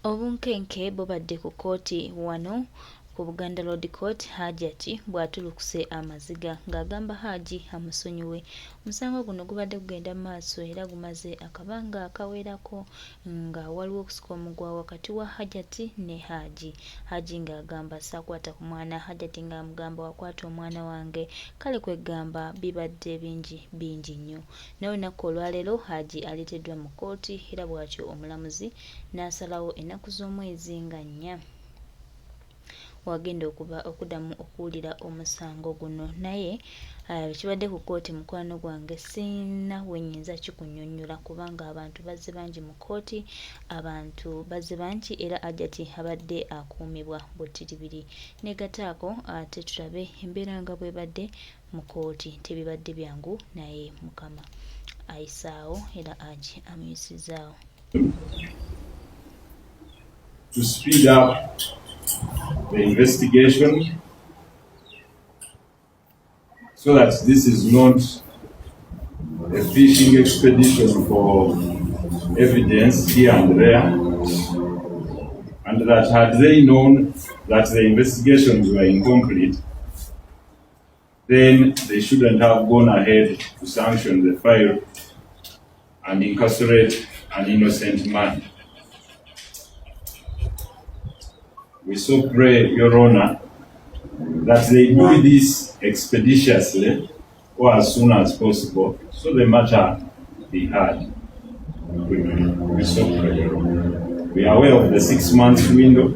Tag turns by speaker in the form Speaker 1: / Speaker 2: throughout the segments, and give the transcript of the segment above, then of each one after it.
Speaker 1: Obunkenke bubadde ku kooti wano ku Buganda Road Court Hajjat bw'atulukuse amaziga ng'agamba Hajji amusonyiwe. Omusango guno gubadde gugenda mu maaso era gumaze akabanga akawerako nga waliwo okusika omugwa wakati wa Hajjat ne Hajji. Hajji ng'agamba saakwata ku mwana, Hajjat ng'amugamba wakwata omwana wange, kale kwegamba bibadde bingi nnyo. Naye olunaku olwaleero Hajji aleeteddwa mu kkooti era bw'atyo omulamuzi n'asalawo ennaku z'omwezi nga 4 wagenda okuddamu okuwulira omusango guno. Naye kibadde ku kkooti mukwano gwange sina wenyinza kikunnyonnyola kubanga abantu bazze bangi mu kkooti, abantu bazze bangi era Hajjat abadde akuumibwa buttiribiri. Negataako ate tulabe embeera nga bw'ebadde mu kkooti. Tebibadde byangu naye Mukama ayisaawo era Hajji amuyisizaawo.
Speaker 2: To speed up the investigation so that this is not a fishing expedition for evidence here and there, and that had they known that the investigations were incomplete, then they shouldn't have gone ahead to sanction the file and incarcerate an innocent man. We so pray, Your Honor, that they do this expeditiously or as soon as possible, so the matter be heard quickly. We so pray, Your Honor. We are aware of the 6 months window,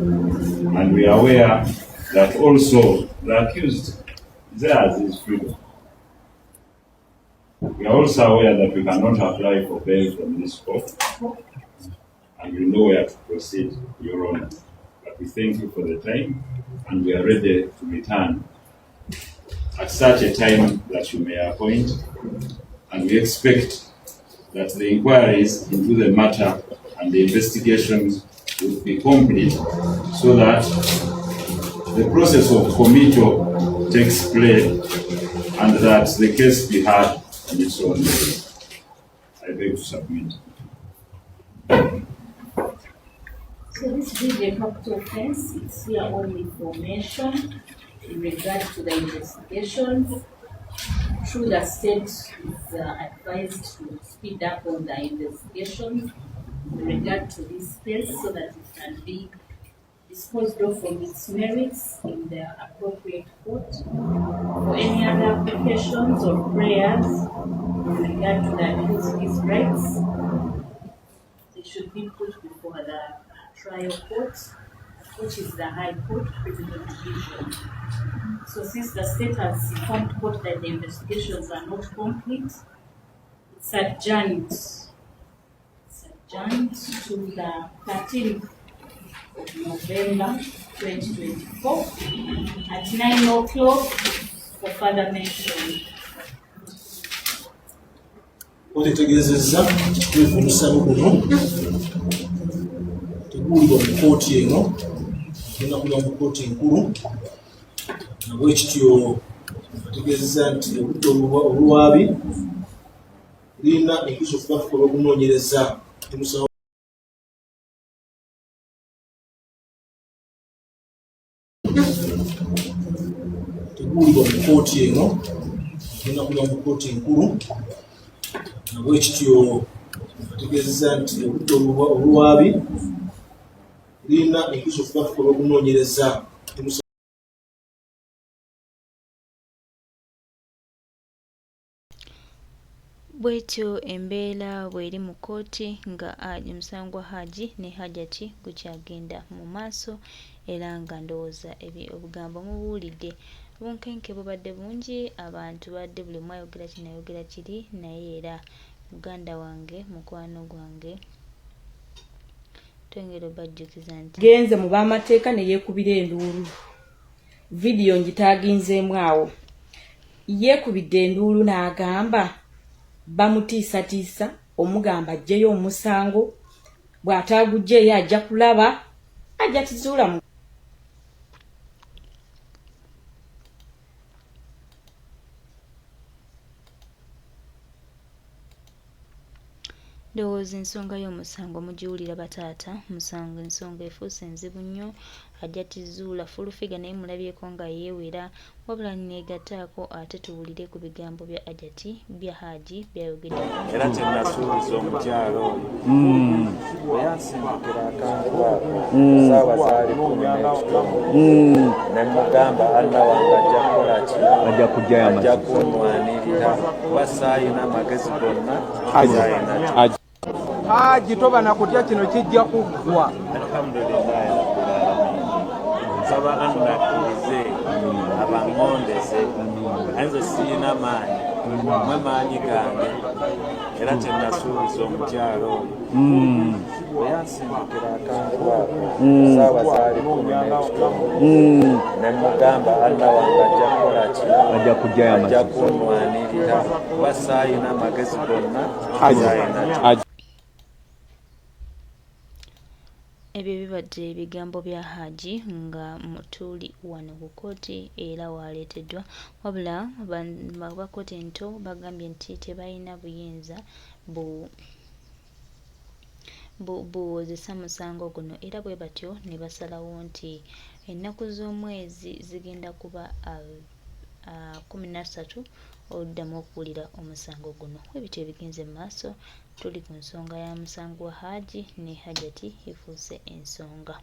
Speaker 2: and we are aware that also the accused, theirs is freedom. We are also aware that we cannot apply for bail from this court, and we know where to proceed, Your Honor. But we thank you for the time, and we are ready to return at such a time that you may appoint, and we expect that the inquiries into the matter and the investigations will be complete so that the process of committal takes place and that the case be heard on its own. I beg to submit.
Speaker 3: So this being a capital offense, it's here only information in regard to the investigations. Through the state is advised to speed up on the investigations in regard to this case so that it can be disposed of from its merits in the appropriate court. For any other applications or prayers in regard to the accused's rights, they should be put before the trial court, which is the High Court, Criminal Division. So since the state has informed court that the investigations are not complete, it's adjourned. It's adjourned to the 13th of November 2024 at 9 o'clock for further mention.
Speaker 4: Otegeezezza omusango guno teguulibwa mu kkooti eno, genda kulira mu kkooti enkulu. Nabwekityo ategeezezza nti obudde olwabi lirina enkizo okuba tukola okunoonyereza temusawo teguulibwa mu kkooti eno, genda kulira mu kkooti enkulu. Nabwekityo ategeezezza nti obudde olwabi lirina enkizo okuba tukola okunoonyereza temusawo.
Speaker 1: Bwetyo embeera bw'eri mu kkooti nga omusango gwa Hajji ne Hajjat gukyagenda mu maaso era nga ndowooza obugambo mubuwulidde. Obunkenke bubadde bungi, abantu badde buli omu ayogera kinayogera kiri, naye era muganda wange mukwano gwange twengera obajjukiza nti
Speaker 5: genze mu b'amateeka ne yeekubira enduulu. Vidiyo ngitaaginzeemu awo, yeekubidde enduulu n'agamba bamutiisatiisa omugamba ajjeyo omusango, bw'ataagugjeeyo ajja kulaba ajja tizuula mu
Speaker 1: Ndowooza ensonga y'omusango mugiwulira bataata, musango ensonga efuuse nzibu nnyo. Hajjati Zuula fulufiga naye mulabyeko nga yeewera, wabula neegattaako ate tuwulire ku bigambo bya Hajjati bya Hajji byayogedde.
Speaker 6: Era kyenasuubiza omukyalo bwe yansimbukira akantu ako saawa zaali 11 ne mugamba Anna wange ajja kukola ki, ajja kunwanirira kuba saayina amagezi gonna saayina.
Speaker 7: Hajji toba na kutya kino kijja kuggwa.
Speaker 6: Alhamdulillahi rabbil alamin. Nsaba Anna akkirize abanŋondeze nze siyina maanyi mwe maanyi gange era kyenasuubiza omukyalo bwe yansimbukira akantu ako saawa zaali 11 ne mugamba Anna wange ajja kukola ki, ajja kunwanirira kuba saayina amagezi gonna saayina.
Speaker 1: Ebyo bibadde ebigambo bya Hajji nga tuli wano ku kkooti era waleeteddwa, wabula ba kkooti ento bagambye nti tebalina buyinza buwozesa musango guno, era bwe batyo ne basalawo nti ennaku z'omwezi zigenda kuba 13 oluddamu okuwulira omusango guno. Ebityo ebigenze mu maaso, tuli ku nsonga ya musango wa Hajji ne Hajjati efuuse ensonga.